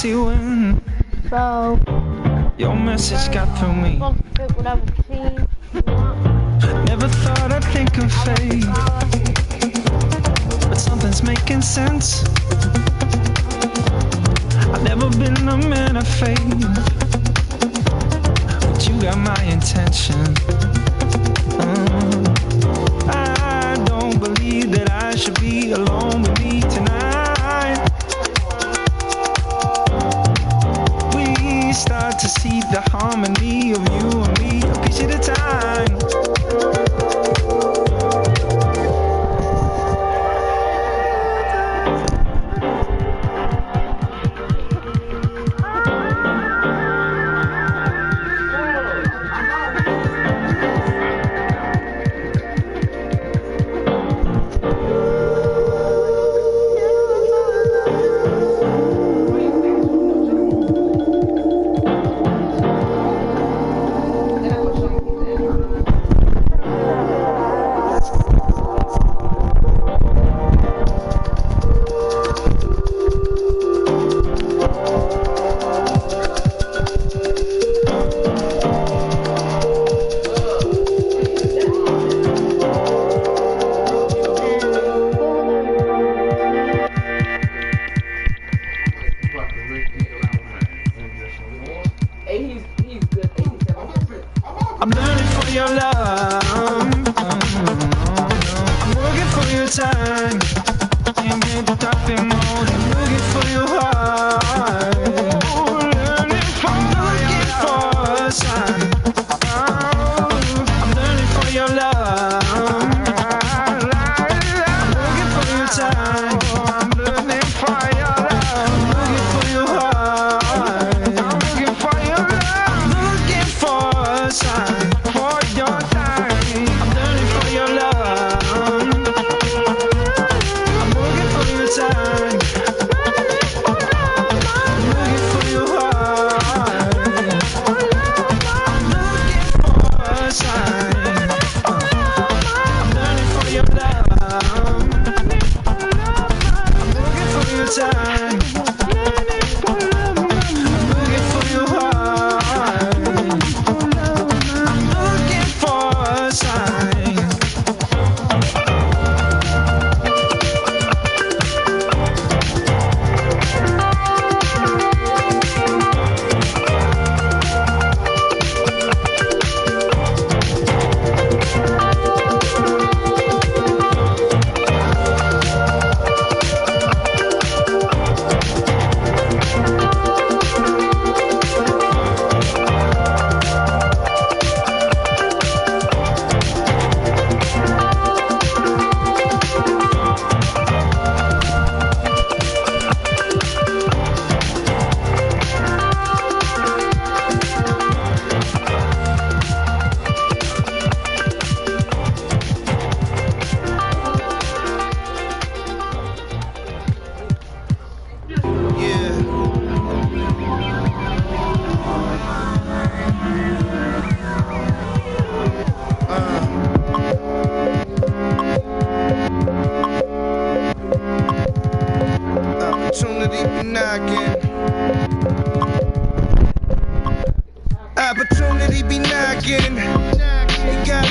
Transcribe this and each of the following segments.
see when So, your message got through me. whatever team you want. Never thought I'd think of fate, but something's making sense. I've never been a man of faith, but you got my intention. I don't believe that I should be alone with me tonight. We start to see the harmony of you and me, a piece at a time. I'm learning for your love. I'm looking for your time. Can't get nothing more than looking for your heart. I'm looking for a sign. I'm learning for your love. I'm looking for your time. I'm learning for your love. I'm looking for your heart. I'm looking for your love. I'm looking for a sign. For your time, I'm learning for your love. I'm looking for your time. I'm looking for your heart. I'm looking for a sign. I'm learning for your love. I'm looking for your time. I'm looking for your heart. I'm looking for a sign. Opportunity be knocking. Opportunity be knocking. You got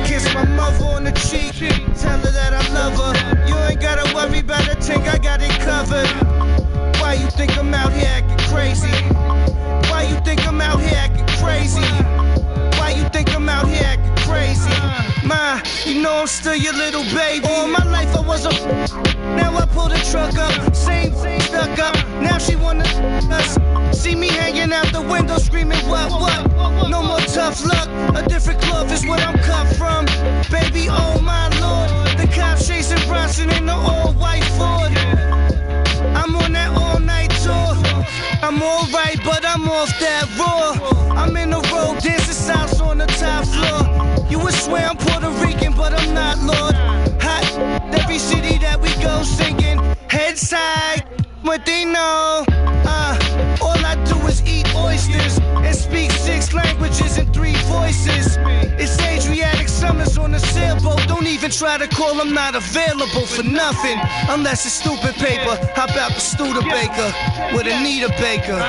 kiss my mother on the cheek. Tell her that I love her. You ain't gotta worry about a thing, I got it covered. Why you think I'm out here acting crazy? Why you think I'm out here acting crazy? Why you think I'm out here acting crazy? Ma, you know I'm still your little baby. All my life I was a now I pull the truck up, same stuck up. Now she wanna us. See me hanging out the window screaming what? No more tough luck. A different cloth is what I'm cut from. Baby, oh my lord, the cops chasing Bronson in the all-white Ford. I'm on that all-night tour. I'm alright, but I'm off that raw. I'm in the road dancing south on the top floor. You would swear I'm Puerto Rican, but I'm not, Lord. Hot, every city that we go singing. Head side, what they know. All I do is eat oysters and speak 6 languages and 3 voices. It's Adriatic summers on a sailboat. Don't even try to call, I'm not available for nothing. Unless it's stupid paper. How about the Studebaker with Anita Baker?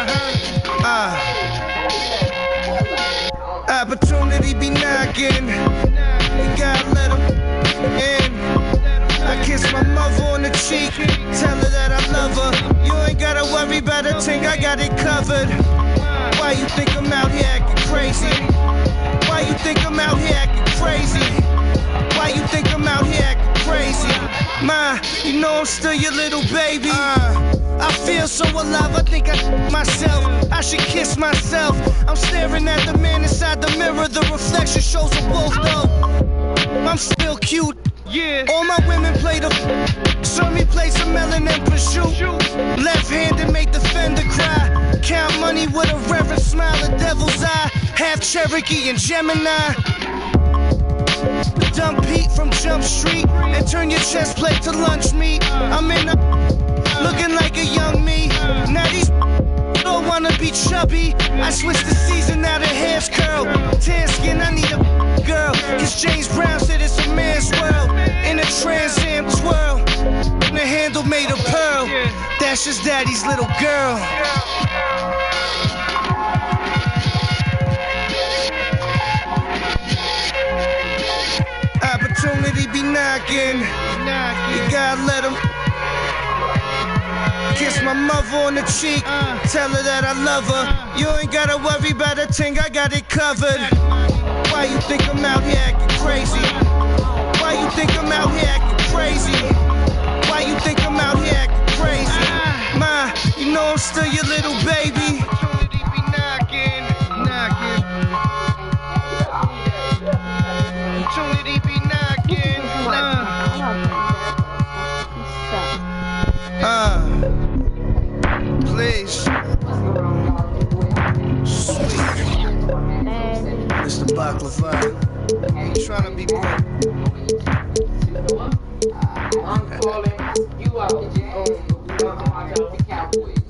Opportunity be knocking. You gotta let 'em in. I kiss my mother on the cheek, tell her that I love her. You ain't gotta worry about a thing, I got it covered. Why you think I'm out here acting crazy? Why you think I'm out here acting crazy? Why you think I'm out here acting crazy? Ma, you know I'm still your little baby. I feel so alive, I think I myself. I should kiss myself. I'm staring at the man inside the mirror. The reflection shows a wolf though. I'm still cute. Yeah. All my women play the saw me play some Ellen and Peugeot. Left-handed make the fender cry. Count money with a reverent smile, a devil's eye. Half Cherokee and Gemini. Dump Pete from Jump Street and turn your chest plate to lunch meat. I'm in the looking like a young me. Now these don't wanna be chubby. I switched the season, now the hair's curl. Tan skin, I need a girl. Cause James Brown said it's a man's world. In a Trans Am twirl. The handle made of pearl. That's just daddy's little girl. Opportunity be knocking. You gotta let 'em. Kiss my mother on the cheek, tell her that I love her. You ain't gotta worry about a thing, I got it covered. Why you think I'm out here acting crazy? Why you think I'm out here acting crazy? Why you think I'm out here acting crazy? Ma, you know I'm still your little baby. Opportunity be knocking, knocking. Opportunity be knocking. Please. Sweet. Mr. Baklava. I'm trying to be broke. I'm calling you out on the Cowboys.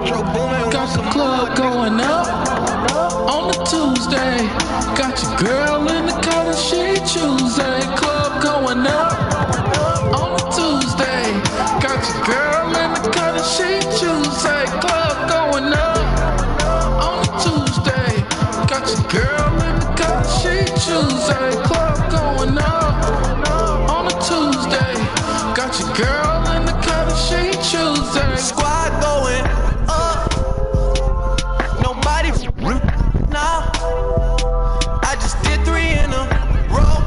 Got the club going up on the Tuesday. Got your girl in the car and she Tuesday. Club going up on the Tuesday. Got your girl in the car and she Tuesday. Club going up on the Tuesday. Got your girl in the car and she Tuesday. Club going up on a Tuesday. Got your girl in the car and she Tuesday. Squad going up. Nobody nah. I just did 3 in a row.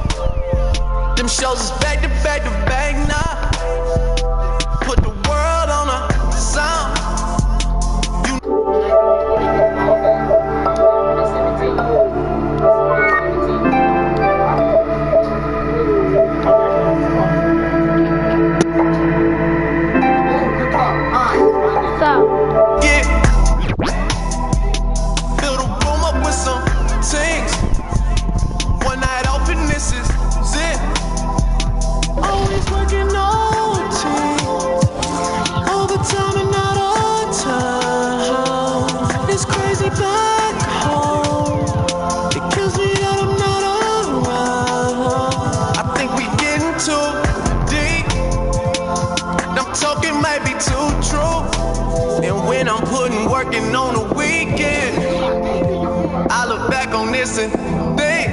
Them shows is back to back to back now. Put the world on a sound. Working on the weekend, I look back on this and think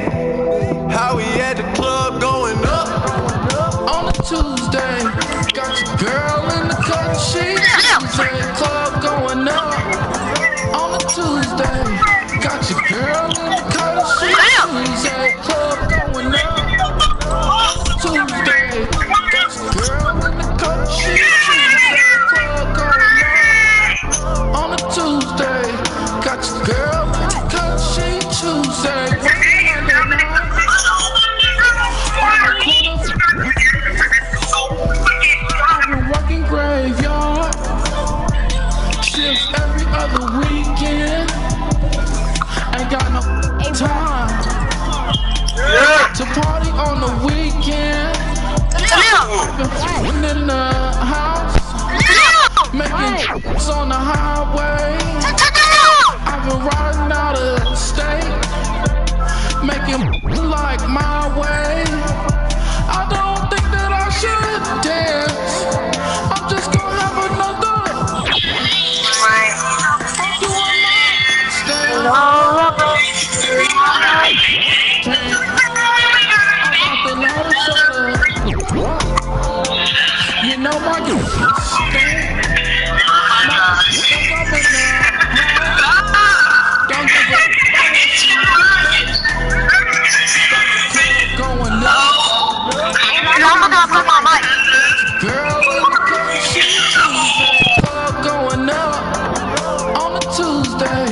how we had the club going up on a Tuesday. Got your girl in the car, she Tuesday. Club going up on a Tuesday. Got your girl in the car, she Tuesday. Club going up on a Tuesday. Got your girl in the car, she Tuesday. Club going up on a Tuesday. Got your girl in the car, she Tuesday. I've been working graveyard shifts every other weekend. Ain't got no time to party on the weekend. I've been in the house making trips on the highway. I've been riding out of state, making like my way. I don't think that I should dance. I'm just gonna have another. I'm doing my stand. I'm off the lot of soda. You know my stand. Going up. Girl, going up on a Tuesday.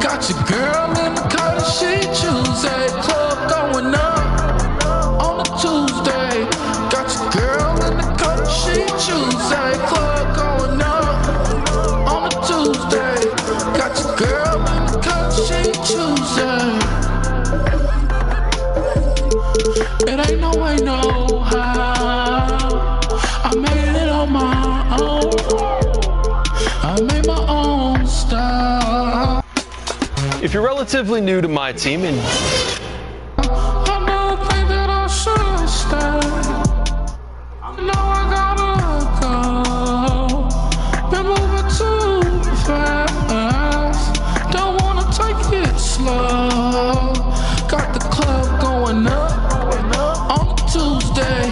Got your girl in the car, she Tuesday. Club going up on a Tuesday. Got your girl in the car, she Tuesday. Club going up on a Tuesday. Got your girl in the car, she Tuesday. It ain't no way, no how. I made it on my own. I made my own style. If you're relatively new to my team and I don't think that I should stay. No, I gotta go. Been moving too fast. Don't wanna take it slow. Got the club going up on a Tuesday.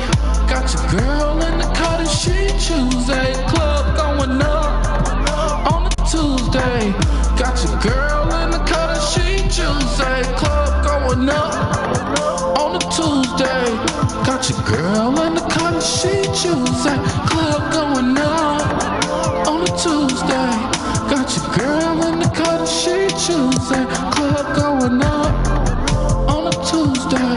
Got your girl in the car that she Tuesday. Club going up on a Tuesday. Got your girl in the car that she Tuesday. Club going up on a Tuesday. Got your girl in the car that she Tuesday. Club going up on a Tuesday. Got your girl in the car that she Tuesday. Club going up on a Tuesday.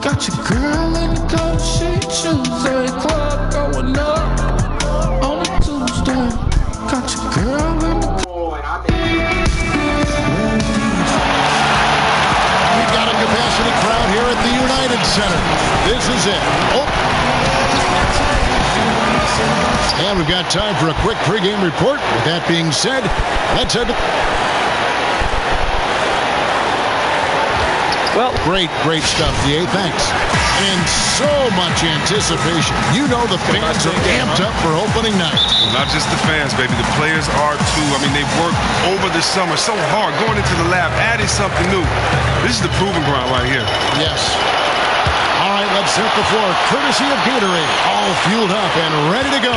Got your girl in the car that she Tuesday. Club going up on a Tuesday. Got your girl in the car. We've got a capacity crowd here at the United Center. This is it. Oh. And we've got time for a quick pregame report. With that being said, let's head to... Well, Great stuff, DA. Thanks. And so much anticipation. You know the fans are amped up for opening night. Not just the fans, baby. The players are too. I mean, they've worked over the summer so hard, going into the lab, adding something new. This is the proving ground right here. Yes. All right, let's hit the floor. Courtesy of Gatorade. All fueled up and ready to go.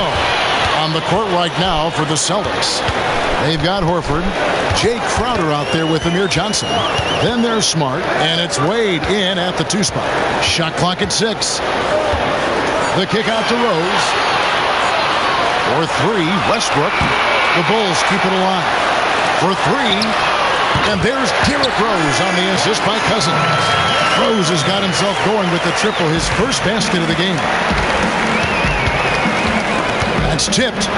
On the court right now for the Celtics. They've got Horford. Jay Crowder out there with Amir Johnson. Then there's Smart, and it's Wade in at the 2 spot. Shot clock at 6. The kick out to Rose. For 3, Westbrook. The Bulls keep it alive. For 3, and there's Derrick Rose on the assist by Cousins. Rose has got himself going with the triple, his first basket of the game. That's tipped.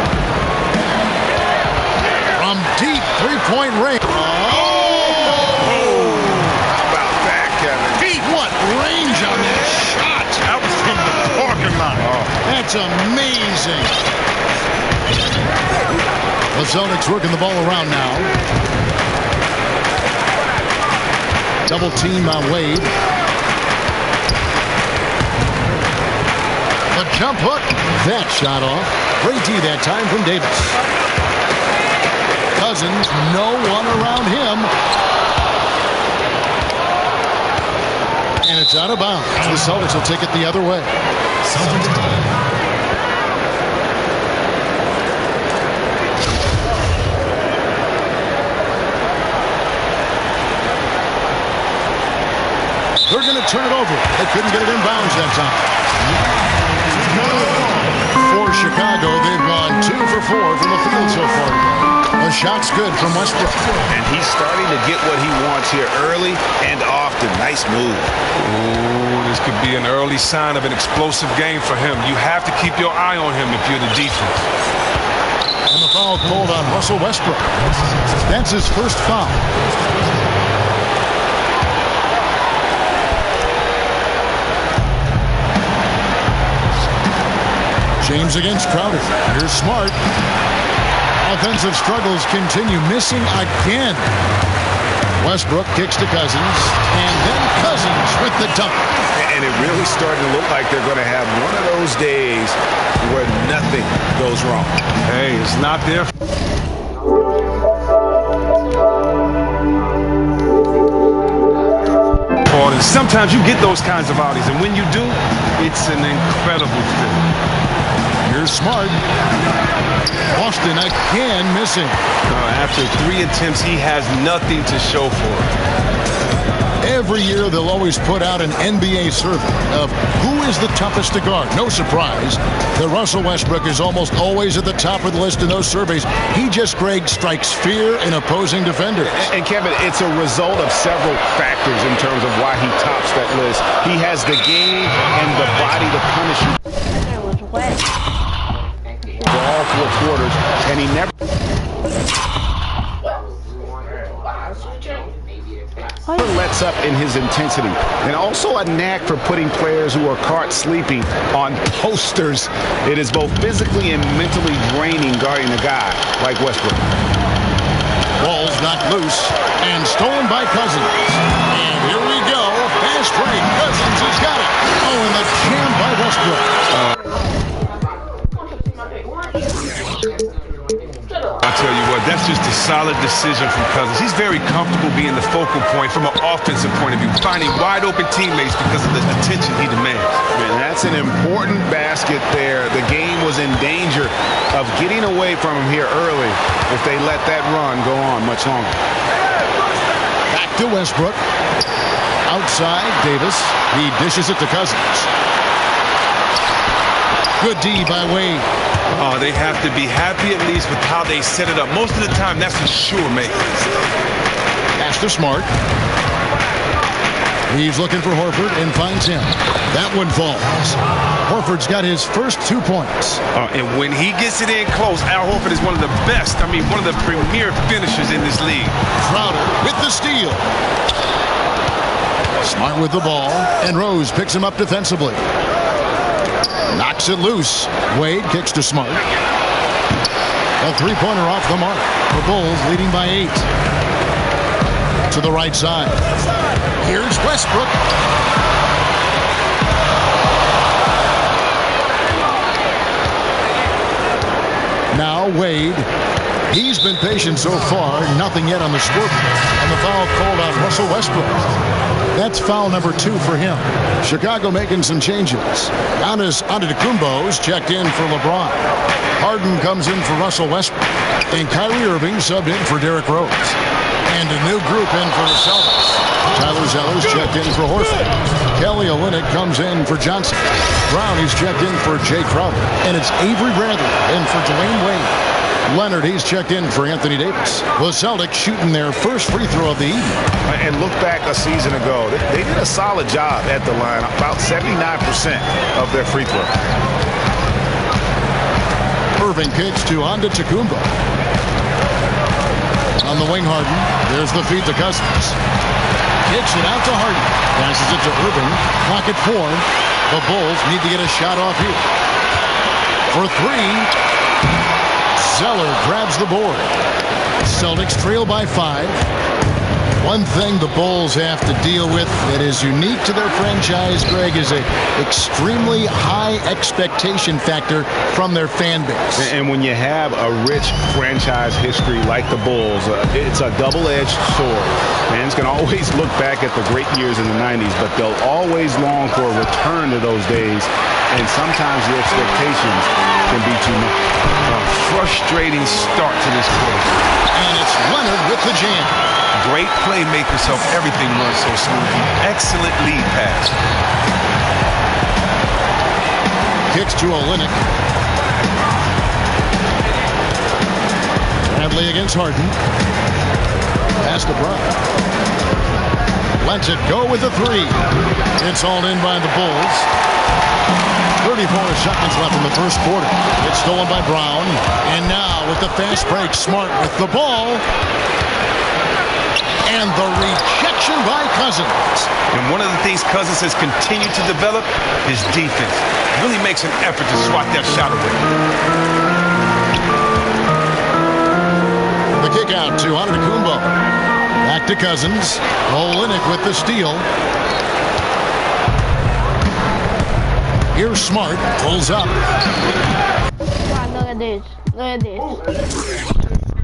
From deep three-point range. How about that, Kevin? Pete, what range on that shot? That was from the parking lot. That's amazing. The Celtics working the ball around now. Double team on Wade. The jump hook. That shot off. Great D that time from Davis. Cousins, no one around him. And it's out of bounds. The Celtics will take it the other way. They're going to turn it over. They couldn't get it in bounds that time. For Chicago, they've gone 2 for 4 from the field so far. The shot's good from Westbrook. And he's starting to get what he wants here early and often. Nice move. Oh, this could be an early sign of an explosive game for him. You have to keep your eye on him if you're the defense. And the foul called on Russell Westbrook. That's his first foul. James against Crowder. Here's Smart. Offensive struggles continue. Missing again. Westbrook kicks to Cousins. And then Cousins with the dunk. And it really started to look like they're going to have one of those days where nothing goes wrong. Hey, it's not there. And sometimes you get those kinds of outings, and when you do, it's an incredible thing. Here's Smart. Austin again missing. After 3 attempts, he has nothing to show for it. Every year, they'll always put out an NBA survey of who is the toughest to guard. No surprise that Russell Westbrook is almost always at the top of the list in those surveys. He just, Greg, strikes fear in opposing defenders. And Kevin, it's a result of several factors in terms of why he tops that list. He has the game and the body to punish you It was wet. for all 4 quarters, and he never... lets up in his intensity, and also a knack for putting players who are caught sleeping on posters. It is both physically and mentally draining guarding a guy like Westbrook. Ball's knocked loose and stolen by Cousins. And here we go. Fast break. Cousins has got it. Oh, and the jam by Westbrook. I tell you what, that's just a solid decision from Cousins. He's very comfortable being the focal point from an offensive point of view, finding wide open teammates because of the attention he demands. Man, that's an important basket there. The game was in danger of getting away from him here early if they let that run go on much longer. Back to Westbrook. Outside, Davis. He dishes it to Cousins. Good D by Wade. They have to be happy at least with how they set it up. Most of the time, that's a sure make. Pass to Smart. He's looking for Horford and finds him. That one falls. Horford's got his first 2 points. And when he gets it in close, Al Horford is one of the best, one of the premier finishers in this league. Crowder with the steal. Smart with the ball, and Rose picks him up defensively. Knocks it loose. Wade kicks to Smart. A three-pointer off the mark. The Bulls leading by 8. To the right side. Here's Westbrook. Now Wade. He's been patient so far. Nothing yet on the scoreboard. And the foul called on Russell Westbrook. That's foul number 2 for him. Chicago making some changes. Giannis Antetokounmpo's checked in for LeBron. Harden comes in for Russell Westbrook. And Kyrie Irving subbed in for Derrick Rose. And a new group in for the Celtics. Tyler Zeller's checked in for Horford. Kelly Olynyk comes in for Johnson. Brown, he's checked in for Jay Crowder. And it's Avery Bradley in for Dwayne Wade. Leonard, he's checked in for Anthony Davis. The Celtics shooting their first free throw of the evening. And look back a season ago. They did a solid job at the line. About 79% of their free throw. Irving kicks to Antetokounmpo. On the wing, Harden. There's the feed to Cousins. Kicks it out to Harden. Passes it to Irving. Clock at 4. The Bulls need to get a shot off here. For 3. Zeller grabs the board. Celtics trail by 5. One thing the Bulls have to deal with that is unique to their franchise, Greg, is an extremely high expectation factor from their fan base. And when you have a rich franchise history like the Bulls, it's a double-edged sword. Fans can always look back at the great years in the 90s, but they'll always long for a return to those days. And sometimes the expectations can be too much. A frustrating start to this quarter. And it's Leonard with the jam. Great playmakers help everything run so smoothly. Excellent lead pass. Kicks to Olynyk. Bradley against Harden. Pass to Brown. Lets it go with the 3. It's all in by the Bulls. 34 seconds left in the first quarter. It's stolen by Brown. And now with the fast break, Smart with the ball. And the rejection by Cousins. And one of the things Cousins has continued to develop is defense. Really makes an effort to swat that shot away. The kick out to Antetokounmpo. Back to Cousins. Olynyk with the steal. Here's Smart, pulls up. Wow, look at this. Look at this.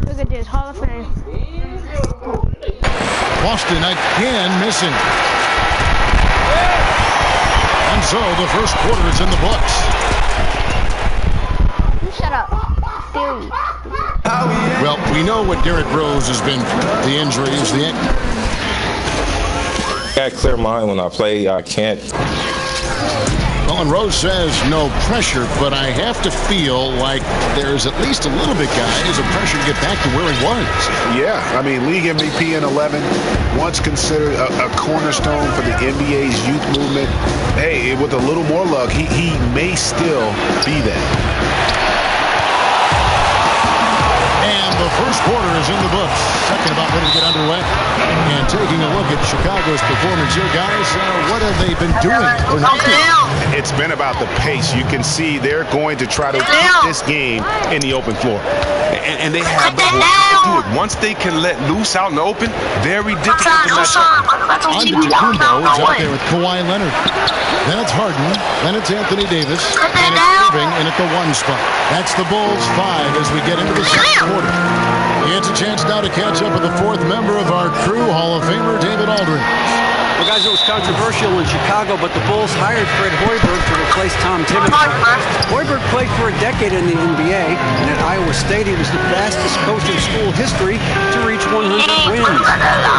Look at this. Hall of Fame. Boston again missing. And so the first quarter is in the books. You shut up. Theory. Well, we know what Derrick Rose has been through. The injuries, the ankle. I got a clear mind when I play. I can't. Well, and Rose says no pressure, but I have to feel like there's at least a little bit, guys, of pressure to get back to where he was. Yeah, I mean, league MVP in 11, once considered a cornerstone for the NBA's youth movement. Hey, with a little more luck, he may still be that. And the first quarter is in the books. Second about ready to get underway. And taking a look at Chicago's performance here, guys, what have they been doing? It's been about the pace. You can see they're going to try to keep this game in the open floor. And they have the to do it. Once they can let loose out in the open, very difficult to match up. Antetokounmpo is out there with Kawhi Leonard. Then it's Harden. Then it's Anthony Davis. And it's Irving in at the 1 spot. That's the Bulls 5 as we get into the second quarter. It's a chance now to catch up with the 4th member of our crew, Hall of Famer David Aldridge. Well, guys, it was controversial in Chicago, but the Bulls hired Fred Hoiberg to replace Tom Thibodeau. Hoiberg played for a decade in the NBA, and at Iowa State, he was the fastest coach in school history to reach 100 wins.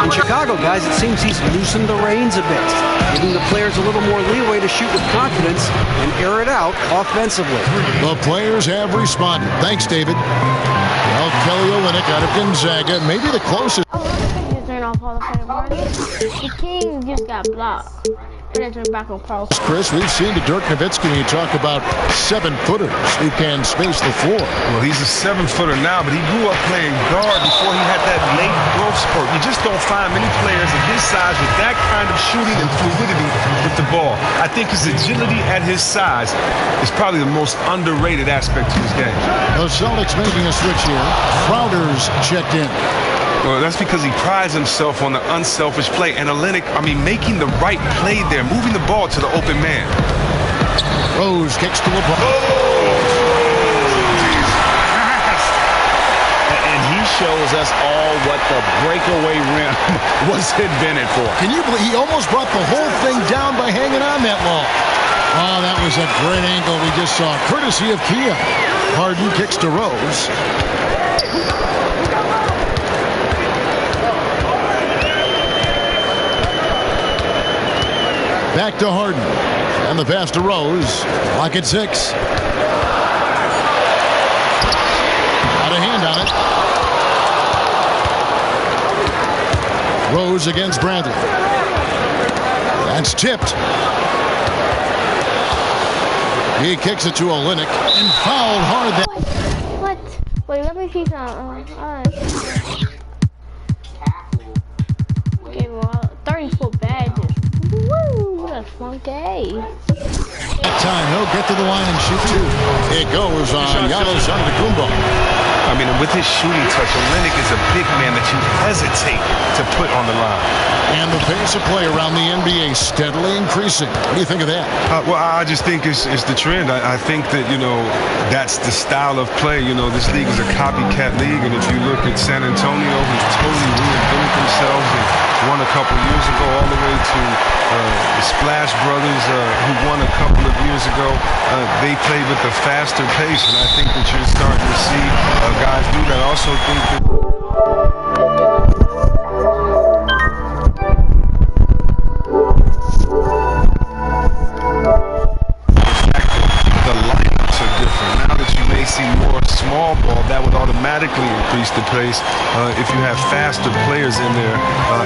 In Chicago, guys, it seems he's loosened the reins a bit, giving the players a little more leeway to shoot with confidence and air it out offensively. The players have responded. Thanks, David. Well, Kelly Olynyk out of Gonzaga, maybe the closest. Oh, look at this turn off Hall of Fame. The King just got blocked. Chris, we've seen the Dirk Nowitzki when you talk about 7-footers who can space the floor. Well, he's a 7-footer now, but he grew up playing guard before he had that late growth spurt. You just don't find many players of his size with that kind of shooting and fluidity with the ball. I think his agility at his size is probably the most underrated aspect to his game. The Celtics making a switch here. Crowder's checked in. Well, that's because he prides himself on the unselfish play. And making the right play there, moving the ball to the open man. Rose kicks to LeBron. And he shows us all what the breakaway rim was invented for. Can you believe he almost brought the whole thing down by hanging on that long? Oh, that was a great angle we just saw, courtesy of Kia. Harden kicks to Rose. Back to Harden. And the pass to Rose. Clock at 6. Got a hand on it. Rose against Bradley. That's tipped. He kicks it to Olynyk and fouled hard. What? Wait, let me see some. Okay, well, 30-foot badges. Woo! That's funky. That time, he'll get to the line and shoot two. It goes on Giannis Antetokounmpo. With his shooting touch, Olynyk is a big man that you hesitate to put on the line. And the pace of play around the NBA steadily increasing. What do you think of that? Well, I just think it's the trend. I think that, that's the style of play. This league is a copycat league. And if you look at San Antonio, who's totally reinvented themselves and won a couple years ago, all the way to the Splash Brothers, who won a couple of years ago, they play with a faster pace. And I think that you're starting to see guys do that. I also think that small ball, that would automatically increase the pace if you have faster players in there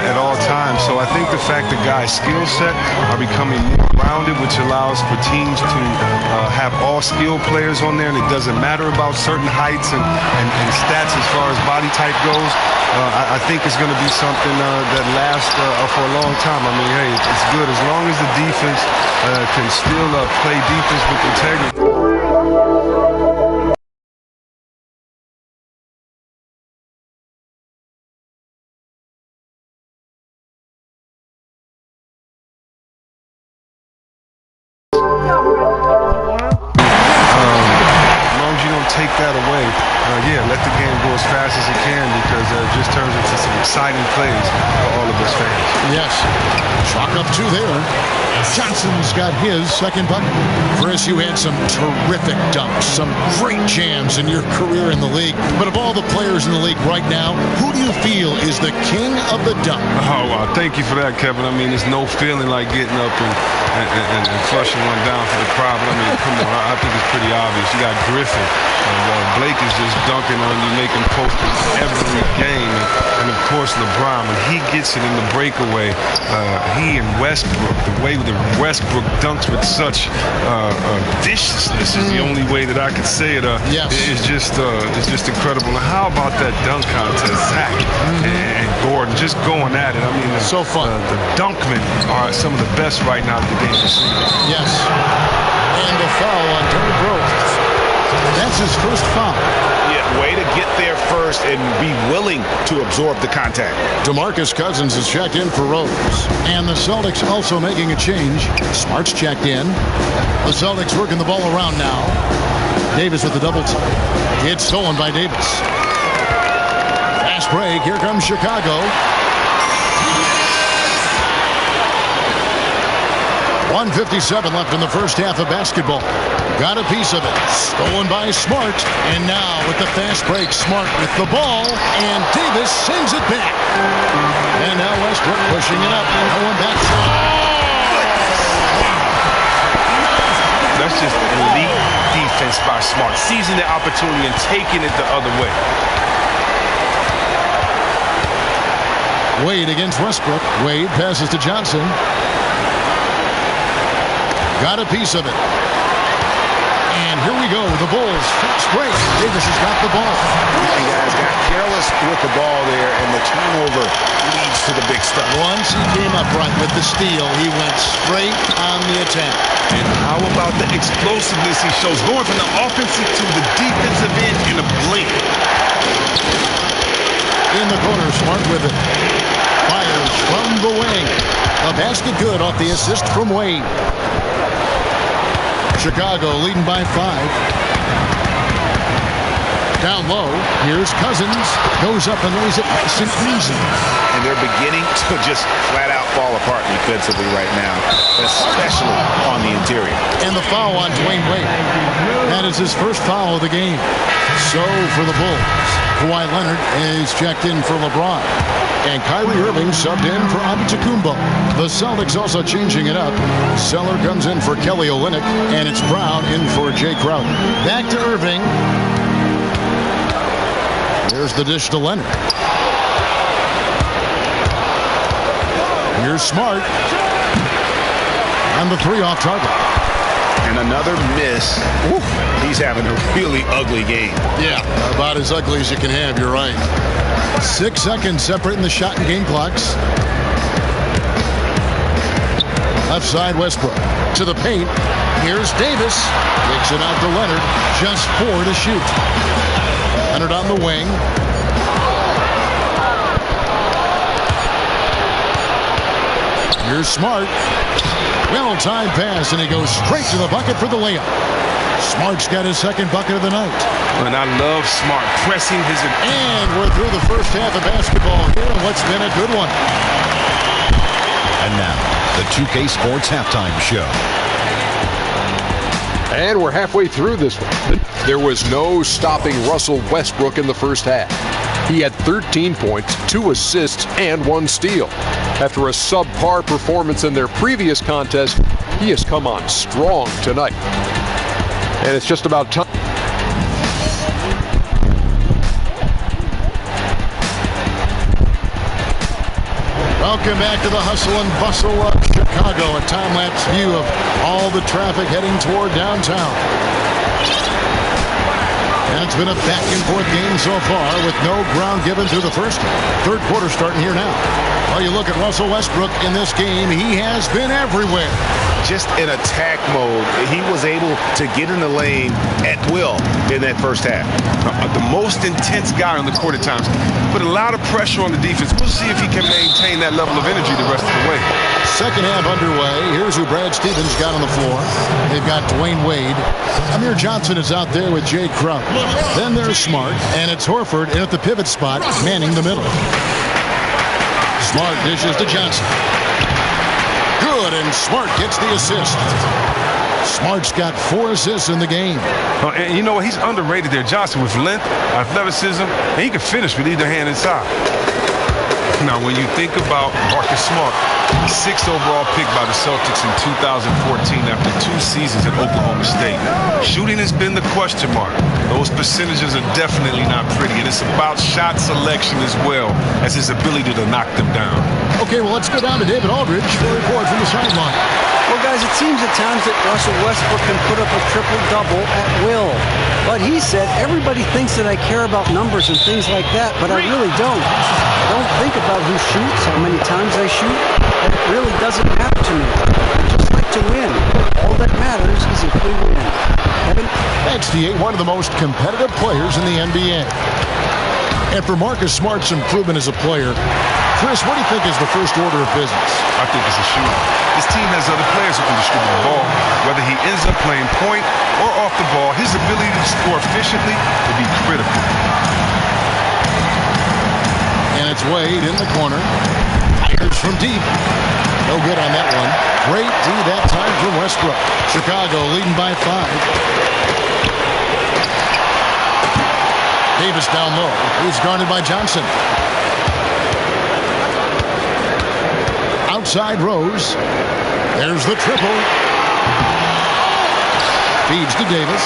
at all times. So I think the fact that guys' skill set are becoming more rounded, which allows for teams to have all skilled players on there, and it doesn't matter about certain heights and stats as far as body type goes. I think it's going to be something that lasts for a long time. Hey, it's good as long as the defense can still play defense with integrity. Take that away, let the game go as fast as it can, because it just turns into some exciting plays for all of us fans. Yes. Chalk up 2 there. Johnson's got his second bucket. Chris, you had some terrific dunks, some great jams in your career in the league. But of all the players in the league right now, who do you feel is the king of the dunk? Oh, wow. Thank you for that, Kevin. There's no feeling like getting up and flushing one down for the crowd. But come on, I think it's pretty obvious. You got Griffin. Blake is just dunking on you, making posters every game. And of course, LeBron, when he gets it in the breakaway, he and Westbrook, the way that Westbrook dunks with such viciousness is the only way that I could say it. It's just incredible. And how about that dunk contest, Zach and Gordon just going at it? So fun. The Dunkmen are some of the best right now that the game has seen. Yes. And a foul on Derrick Rose. That's his first foul. Yeah, way to get there first and be willing to absorb the contact. DeMarcus Cousins is checked in for Rose. And the Celtics also making a change. Smart's checked in. The Celtics working the ball around now. Davis with the double team. It's stolen by Davis. Fast break. Here comes Chicago. 1:57 left in the first half of basketball. Got a piece of it. Stolen by Smart. And now with the fast break, Smart with the ball. And Davis sends it back. And now Westbrook pushing it up. Going back. That's just elite defense by Smart. Seizing the opportunity and taking it the other way. Wade against Westbrook. Wade passes to Johnson. got a piece of it. And here we go. The Bulls fast break. Davis has got the ball. And guys got careless with the ball there, and the turnover leads to the big stuff. Once he came up right with the steal, he went straight on the attack. And how about the explosiveness he shows, going from the offensive to the defensive end in a blink. In the corner, Smart with it. Fires from the wing. A basket good off the assist from Wade. Chicago leading by 5. Down low, here's Cousins. Goes up and lays it nice and easy. And they're beginning to just flat out fall apart defensively right now, especially on the interior. And the foul on Dwayne Wade. That is his first foul of the game. So for the Bulls, Kawhi Leonard is checked in for LeBron. And Kyrie Irving subbed in for Antetokounmpo. The Celtics also changing it up. Seller comes in for Kelly Olynyk, and it's Brown in for Jay Crowder. Back to Irving. There's the dish to Leonard. Here's Smart. And the 3 off target. And another miss. Oof, he's having a really ugly game. Yeah, about as ugly as you can have, you're right. 6 seconds separating the shot and game clocks. Left side, Westbrook. To the paint. Here's Davis. Kicks it out to Leonard. Just 4 to shoot. Leonard on the wing. Here's Smart. Well-timed pass, and he goes straight to the bucket for the layup. Smart's got his second bucket of the night. And I love Smart pressing his... And we're through the first half of basketball here, and what's been a good one. And now, the 2K Sports Halftime Show. And we're halfway through this one. There was no stopping Russell Westbrook in the first half. He had 13 points, 2 assists, and 1 steal. After a subpar performance in their previous contest, he has come on strong tonight. And it's just about time. Welcome back to the hustle and bustle of Chicago. A time-lapse view of all the traffic heading toward downtown. And it's been a back-and-forth game so far with no ground given through the first. Third quarter starting here now. Well, you look at Russell Westbrook in this game, he has been everywhere. Just in attack mode, he was able to get in the lane at will in that first half. The most intense guy on the court at times. Put a lot of pressure on the defense. We'll see if he can maintain that level of energy the rest of the way. Second half underway. Here's who Brad Stevens got on the floor. They've got Dwayne Wade. Amir Johnson is out there with Jay Crowder. Then there's Smart, and it's Horford in at the pivot spot, manning the middle. Smart dishes to Johnson. Good, and Smart gets the assist. Smart's got 4 assists in the game. And you know what? He's underrated there. Johnson with length, athleticism, and he can finish with either hand inside. Now, when you think about Marcus Smart, 6th overall pick by the Celtics in 2014 after 2 seasons at Oklahoma State. Shooting has been the question mark. Those percentages are definitely not pretty, and it's about shot selection as well as his ability to knock them down. Okay, well, let's go down to David Aldridge for a report from the sideline. Well, guys, it seems at times that Russell Westbrook can put up a triple-double at will. But he said, everybody thinks that I care about numbers and things like that, but I really don't. I don't think about who shoots, how many times I shoot. That really doesn't matter to me. I just like to win. All that matters is if we win. Kevin? Thanks, D.A., one of the most competitive players in the NBA. And for Marcus Smart's improvement as a player, Chris, what do you think is the first order of business? I think it's a shooter. His team has other players who can distribute the ball. Whether he ends up playing point or off the ball, his ability to score efficiently will be critical. And it's Wade in the corner. Fires from deep. No good on that one. Great D that time from Westbrook. Chicago leading by 5. Davis down low. He's guarded by Johnson. Outside Rose. There's the triple. Feeds to Davis.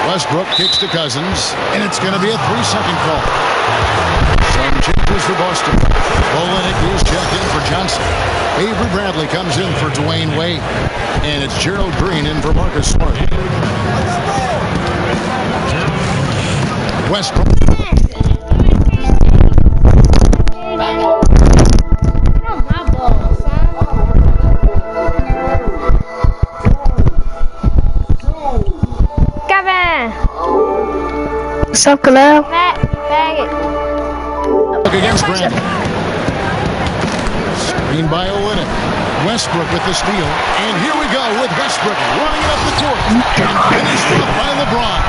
Westbrook kicks to Cousins, and it's going to be a 3-second call. Some changes for Boston. Olynyk is checked in for Johnson. Avery Bradley comes in for Dwayne Wade. And it's Gerald Green in for Marcus Smart. Westbrook. What's up, Khalil? Look against Brandon. Screen by Olynyk. Westbrook with the steal. And here we go with Westbrook running it up the court. And finished off by LeBron.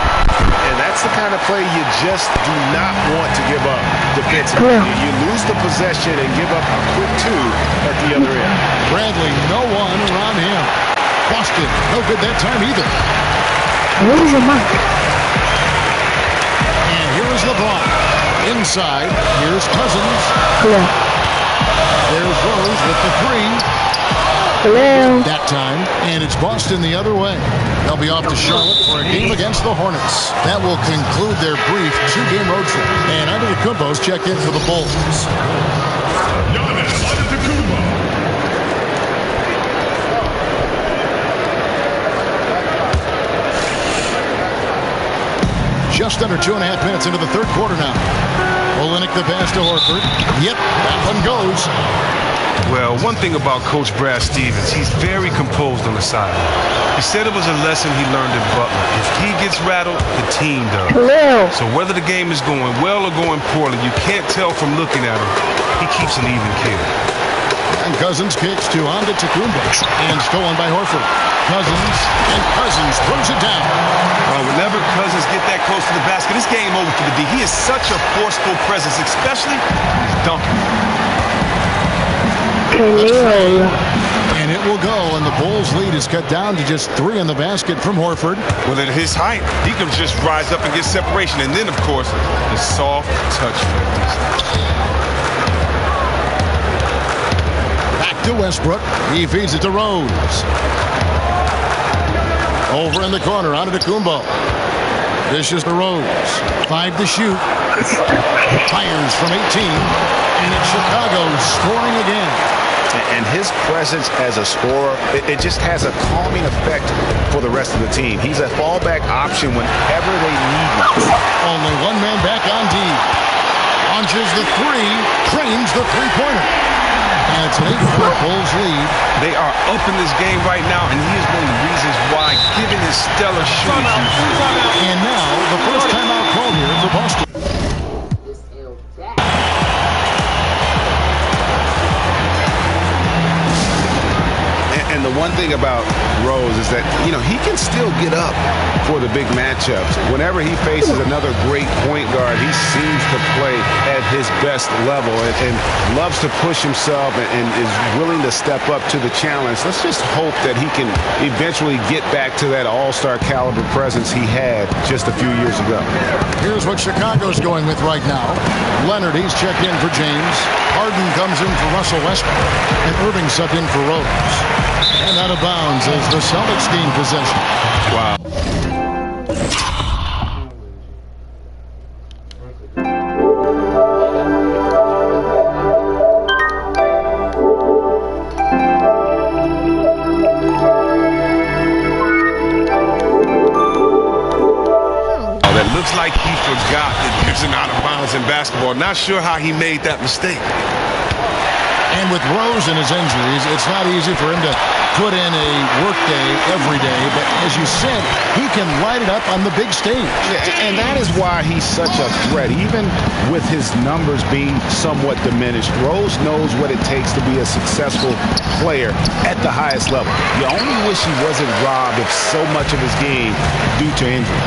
And that's the kind of play you just do not want to give up defensively. You lose the possession and give up a quick two at the other end. Bradley, no one around him. Boston, no good that time either. Where's your mark? And here is LeBron. Inside, here's Cousins. Hello. There's Rose with the three. Hello. That time, and it's Boston the other way. They'll be off to Charlotte for a game against the Hornets. That will conclude their brief two-game road trip. And Antetokounmpo's checked in for the Bulls. Giannis Antetokounmpo. Just under 2.5 minutes into the third quarter now. Olynyk the pass to Horford. Yep, that one goes. Well, one thing about Coach Brad Stevens, he's very composed on the sideline. He said it was a lesson he learned at Butler. If he gets rattled, the team does. Hello. So whether the game is going well or going poorly, you can't tell from looking at him. He keeps an even keel. And Cousins kicks to Antetokounmpo. And stolen by Horford. Cousins throws it down. Whenever Cousins get that close to the basket, it's game over for the D. He is such a forceful presence, especially when he's dunking. And it will go, and the Bulls' lead is cut down to just 3 in the basket from Horford. Well, at his height, he can just rise up and get separation. And then, of course, the soft touch. Back to Westbrook. He feeds it to Rose. Over in the corner, Antetokounmpo. This is the Rose. 5 to shoot. Fires from 18. And it's Chicago scoring again. And his presence as a scorer, it just has a calming effect for the rest of the team. He's a fallback option whenever they need him. Only one man back on D. Launches the three. Trains the three-pointer. And it's an 8-point Bulls lead. They are up in this game right now, and he is one of the reasons why, given his stellar shooting. And now, the first timeout called here for Boston. And the one thing about Rose is that, he can still get up for the big matchups. Whenever he faces another great point guard, he seems to play at his best level and loves to push himself and is willing to step up to the challenge. Let's just hope that he can eventually get back to that all-star caliber presence he had just a few years ago. Here's what Chicago's going with right now. Leonard, he's checked in for James. Harden comes in for Russell Westbrook. And Irving subbed in for Rose. And out of bounds as the Celtics gain possession. Wow. That looks like he forgot that there's an out of bounds in basketball. Not sure how he made that mistake. And with Rose and his injuries, it's not easy for him to put in a work day every day. But as you said, he can light it up on the big stage. And that is why he's such a threat. Even with his numbers being somewhat diminished, Rose knows what it takes to be a successful player at the highest level. You only wish he wasn't robbed of so much of his game due to injury.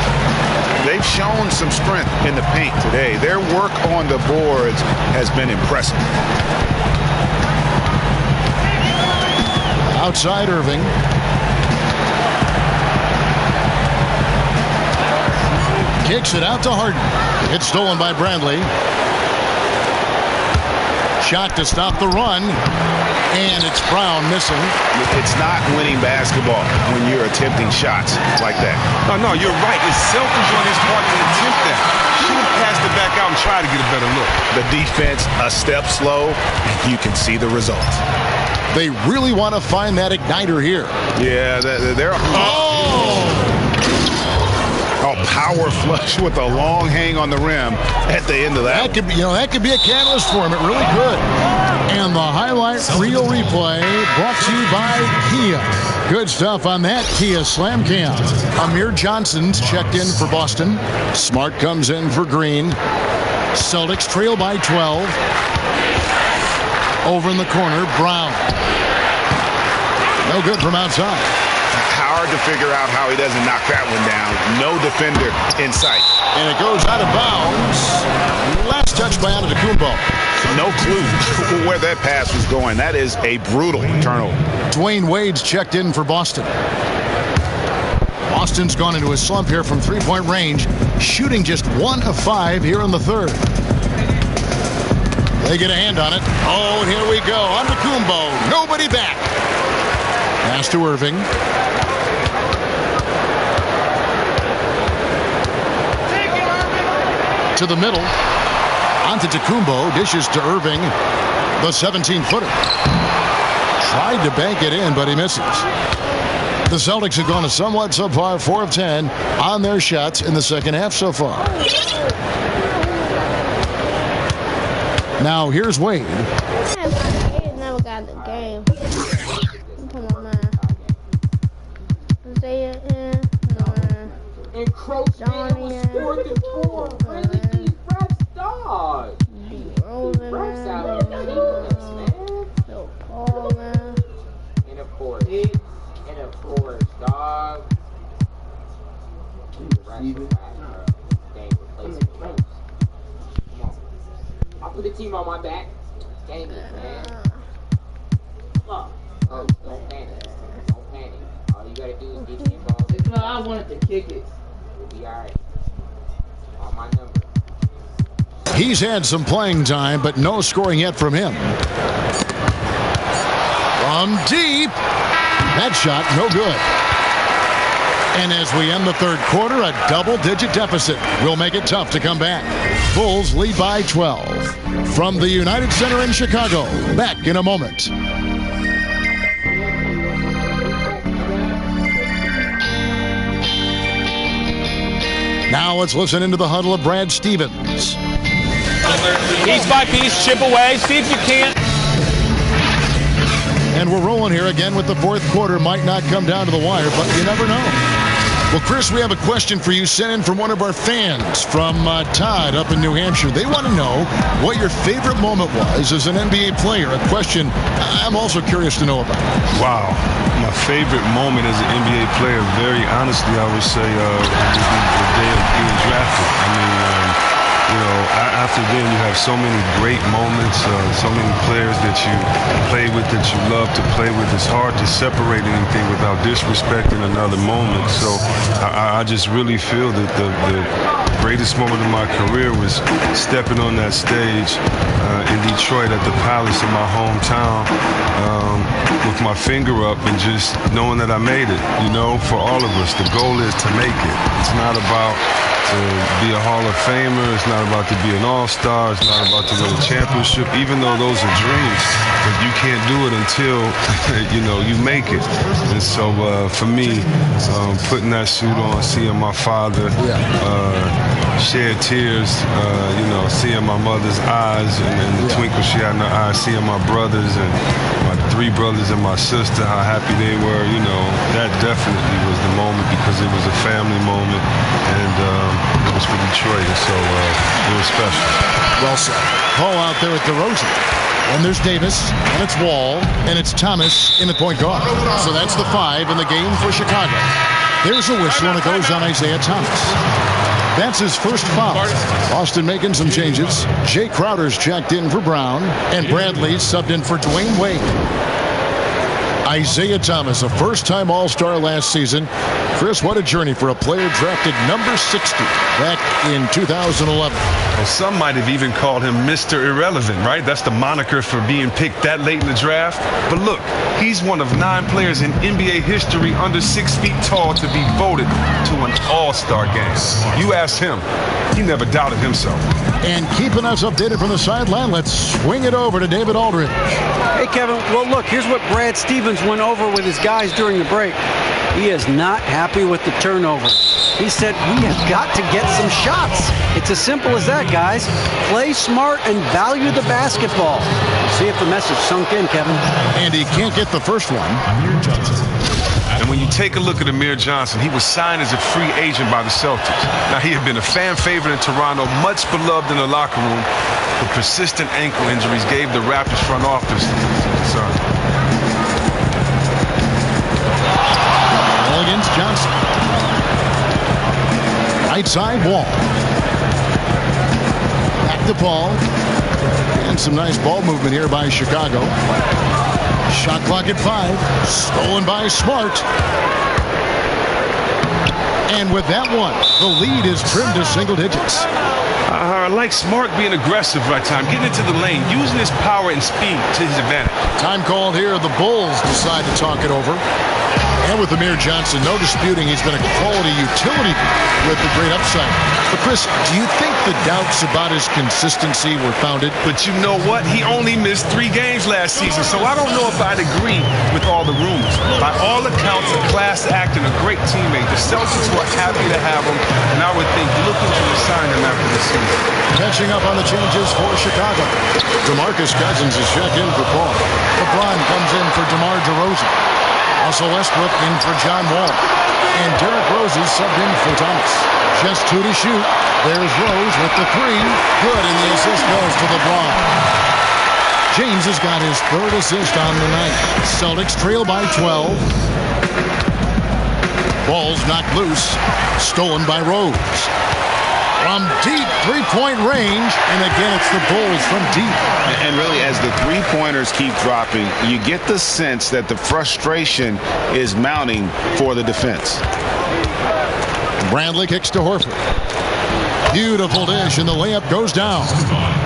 They've shown some strength in the paint today. Their work on the boards has been impressive. Outside Irving. Kicks it out to Harden. It's stolen by Bradley. Shot to stop the run. And it's Brown missing. It's not winning basketball when you're attempting shots like that. No, you're right. It's selfish on his part to attempt that. Should have passed it back out and tried to get a better look. The defense a step slow, and you can see the result. They really want to find that igniter here. Yeah, they're... Oh, power flush with a long hang on the rim at the end of that. That could be a catalyst for him. It really could. And the highlight reel replay brought to you by Kia. Good stuff on that Kia Slam Cam. Amir Johnson's checked in for Boston. Smart comes in for Green. Celtics trail by 12. Over in the corner, Brown. No good from outside. Hard to figure out how he doesn't knock that one down. No defender in sight. And it goes out of bounds. Last touch by Antetokounmpo. No clue where that pass was going. That is a brutal turnover. Dwayne Wade's checked in for Boston. Boston's gone into a slump here from three-point range, shooting just 1 of 5 here in the third. They get a hand on it. Oh, and here we go. Antetokounmpo. Nobody back. Pass to Irving. To the middle. Antetokounmpo dishes to Irving. The 17-footer. Tried to bank it in, but he misses. The Celtics have gone a somewhat subpar 4 of 10 on their shots in the second half so far. Now here's Wade. Never got the game. Come on, man. Isaiah in. Encroachment on 4th and 4. Really, these refs dog. Refs out here, man. No Paul, man. And of course, dog. I'll put the team on my back. Dang it, man. Oh, don't panic. Don't panic. All you gotta do is get your ball. No, I wanted to kick it. We'll be alright. On my number. He's had some playing time, but no scoring yet from him. From deep. That shot, no good. And as we end the third quarter, a double-digit deficit will make it tough to come back. Bulls lead by 12. From the United Center in Chicago, back in a moment. Now let's listen into the huddle of Brad Stevens. Piece by piece, chip away, see if you can't. And we're rolling here again with the fourth quarter. Might not come down to the wire, but you never know. Well, Chris, we have a question for you sent in from one of our fans, from Todd up in New Hampshire. They want to know what your favorite moment was as an NBA player, a question I'm also curious to know about. Wow. My favorite moment as an NBA player, very honestly, I would say the day of being drafted. I mean, after then you have so many great moments, so many players that you play with, that you love to play with. It's hard to separate anything without disrespecting another moment. So I just really feel that the greatest moment of my career was stepping on that stage in Detroit at the Palace in my hometown with my finger up and just knowing that I made it. For all of us, the goal is to make it. It's not about to be a Hall of Famer. It's not about to be an All-Star. It's not about to win a championship, even though those are dreams. But you can't do it until, you make it. And so for me, putting that suit on, seeing my father shed tears, seeing my mother's eyes and the twinkle she had in her eyes, seeing my brothers and my 3 brothers and my sister, how happy they were, that definitely was the moment, because it was a family moment, and it was for Detroit, and so it was special. Well said. Paul out there at DeRozan. And there's Davis, and it's Wall, and it's Thomas in the point guard. So that's the 5 in the game for Chicago. There's a whistle, and it goes on Isaiah Thomas. That's his first foul. Boston making some changes. Jay Crowder's checked in for Brown, and Bradley subbed in for Dwayne Wade. Isaiah Thomas, a first-time All-Star last season. Chris, what a journey for a player drafted number 60 back in 2011. Well, some might have even called him Mr. Irrelevant, right? That's the moniker for being picked that late in the draft. But look, he's one of 9 players in NBA history under 6 feet tall to be voted to an All-Star game. You ask him, he never doubted himself. And keeping us updated from the sideline, let's swing it over to David Aldridge. Hey, Kevin. Well, look, here's what Brad Stevens went over with his guys during the break. He is not happy with the turnover. He said, we have got to get some shots. It's as simple as that, guys. Play smart and value the basketball. See if the message sunk in, Kevin. And he can't get the first one. Amir Johnson. And when you take a look at Amir Johnson, he was signed as a free agent by the Celtics. Now, he had been a fan favorite in Toronto, much beloved in the locker room, but persistent ankle injuries gave the Raptors front office concern. Ball against Johnson. Right side, Wall. Back to Paul. And some nice ball movement here by Chicago. Shot clock at 5. Stolen by Smart. And with that one, the lead is trimmed to single digits. I like Smart being aggressive right time, getting into the lane, using his power and speed to his advantage. Time called here. The Bulls decide to talk it over. And with Amir Johnson, no disputing he's been a quality utility with a great upside. But Chris, do you think the doubts about his consistency were founded? But you know what? He only missed 3 games last season, so I don't know if I'd agree with all the rumors. By all accounts, a class act and a great teammate. The Celtics were happy to have him, and I would think looking to resign him after the season. Catching up on the changes for Chicago. DeMarcus Cousins is checked in for Paul. LeBron comes in for DeMar DeRozan. Also Westbrook in for John Wall. And Derrick Rose is subbed in for Thomas. Just 2 to shoot. There's Rose with the 3. Good, and the assist goes to LeBron. James has got his 3rd assist on the night. Celtics trail by 12. Ball's knocked loose. Stolen by Rose. From deep 3-point range, and again it's the Bulls from deep. And really, as the 3-pointers keep dropping, you get the sense that the frustration is mounting for the defense. Bradley kicks to Horford. Beautiful dish, and the layup goes down.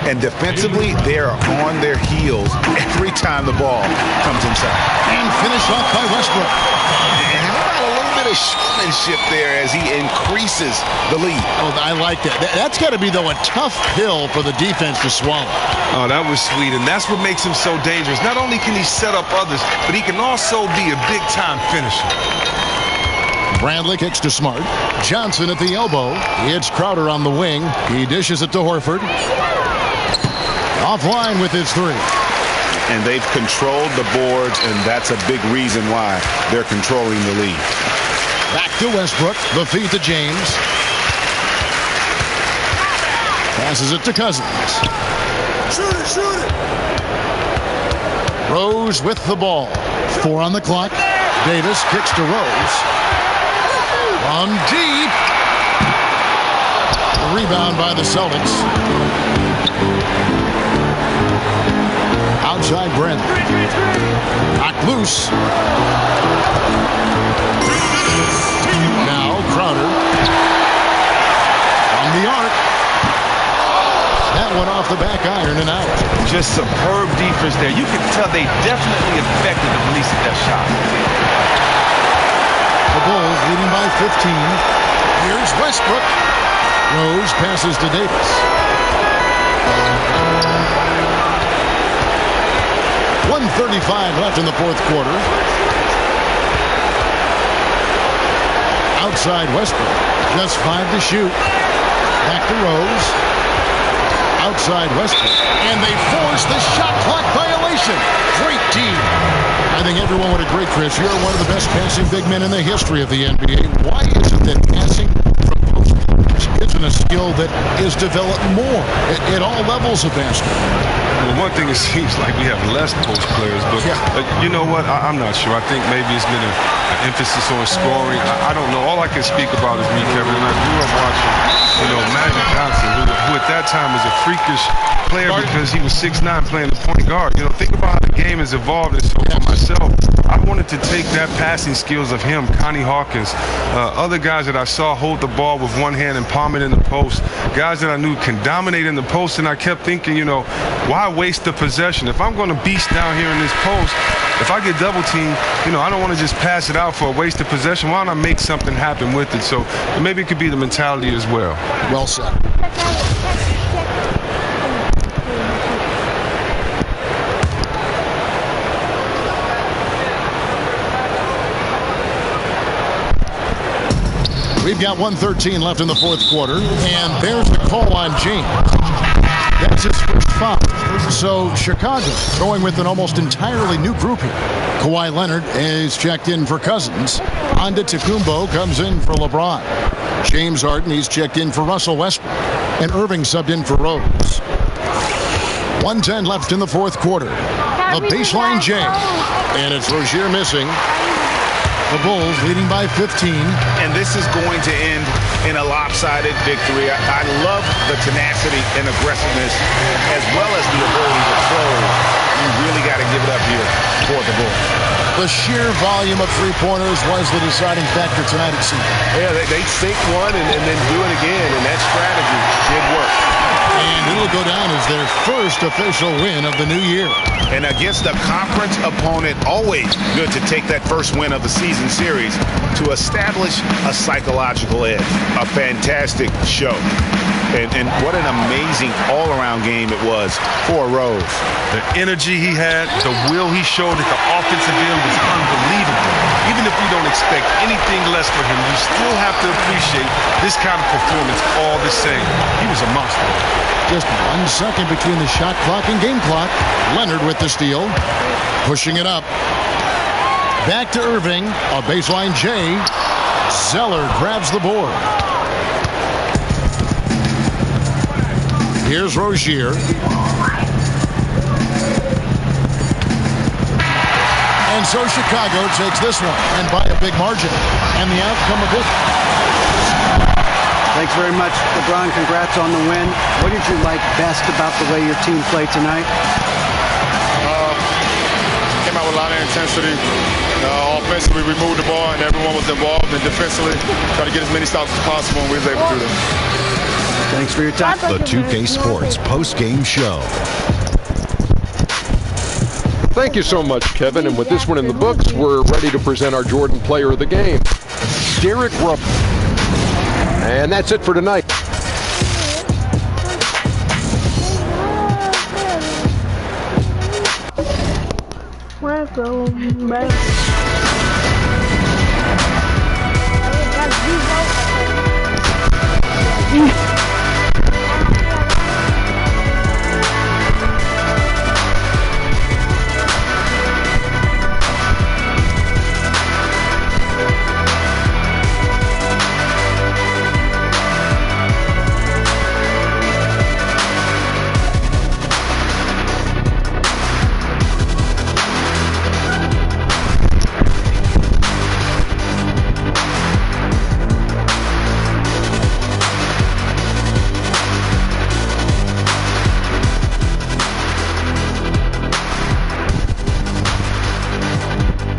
And defensively, they are on their heels every time the ball comes inside. And finished off by Westbrook. And how about a little bit of showmanship there as he increases the lead? Oh, I like that. That's got to be, though, a tough pill for the defense to swallow. Oh, that was sweet, and that's what makes him so dangerous. Not only can he set up others, but he can also be a big-time finisher. Bradley kicks to Smart. Johnson at the elbow. It's Crowder on the wing. He dishes it to Horford. Offline with his 3. And they've controlled the boards, and that's a big reason why they're controlling the lead. Back to Westbrook. The feed to James. Passes it to Cousins. Shoot it, shoot it. Rose with the ball. 4 on the clock. Davis kicks to Rose. From deep. A rebound by the Celtics. Outside Brent. Knocked loose. Now Crowder. On the arc. That one off the back iron and out. Just superb defense there. You can tell they definitely affected the release of that shot. The Bulls leading by 15. Here's Westbrook. Rose passes to Davis. .135 left in the 4th quarter. Outside Westbrook. Just 5 to shoot. Back to Rose. Outside Westbrook. And they force the shot clock violation. Great team. I think everyone would agree, Chris. You're one of the best passing big men in the history of the NBA. Why is it that passing from post isn't a skill that is developed more at all levels of basketball? Well, one thing, it seems like we have less post players, but you know what? I'm not sure. I think maybe it's been an emphasis on scoring. I don't know. All I can speak about is me, Kevin, and I grew up watching Magic Johnson, who at that time was a freakish player because he was 6'9", playing the point guard. Think about how the game has evolved. And so for myself, I wanted to take that passing skills of him, Connie Hawkins, other guys that I saw hold the ball with one hand and palm it in the post, guys that I knew can dominate in the post, and I kept thinking, why waste the possession? If I'm going to beast down here in this post, if I get double teamed, I don't want to just pass it out for a wasted possession. Why don't I make something happen with it? So maybe it could be the mentality as well. Well said. We've got 1:13 left in the fourth quarter, and there's the call on James. That's his first foul. So Chicago going with an almost entirely new group here. Kawhi Leonard is checked in for Cousins. Antetokounmpo comes in for LeBron. James Harden, he's checked in for Russell Westbrook. And Irving subbed in for Rose. 1:10 left in the fourth quarter. The baseline James. And it's Rozier missing. The Bulls leading by 15. And this is going to end in a lopsided victory. I love the tenacity and aggressiveness as well as the ability to close. You really got to give it up here for the Bulls. The sheer volume of three-pointers was the deciding factor tonight, it seemed. Yeah, they sink one and then do it again, and that strategy did work. And it'll go down as their first official win of the new year. And against a conference opponent, always good to take that first win of the season series to establish a psychological edge. A fantastic show. And what an amazing all-around game it was for Rose. The energy he had, the will he showed at the offensive end was unbelievable. Even if we don't expect anything less from him, you still have to appreciate this kind of performance all the same. He was a monster. Just 1 second between the shot clock and game clock. Leonard with the steal, pushing it up. Back to Irving, a baseline J. Zeller grabs the board. Here's Rozier. And so Chicago takes this one, and by a big margin. And the outcome of it. Thanks very much, LeBron. Congrats on the win. What did you like best about the way your team played tonight? Came out with a lot of intensity. Offensively, we moved the ball, and everyone was involved. And defensively, try to get as many stops as possible, and we were able to do that. Thanks for your time. The 2K Sports post-game show. Thank you so much, Kevin. And with this one in the books, we're ready to present our Jordan Player of the Game, Derek Ruffin. And that's it for tonight. Welcome back.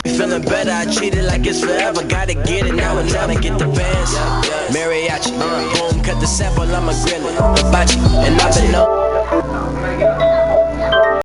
Feeling better, I treat it like it's forever. Gotta get it now and never get the bands. Mariachi, home cut the sample, I'm a griller. Hibachi, and I've been up.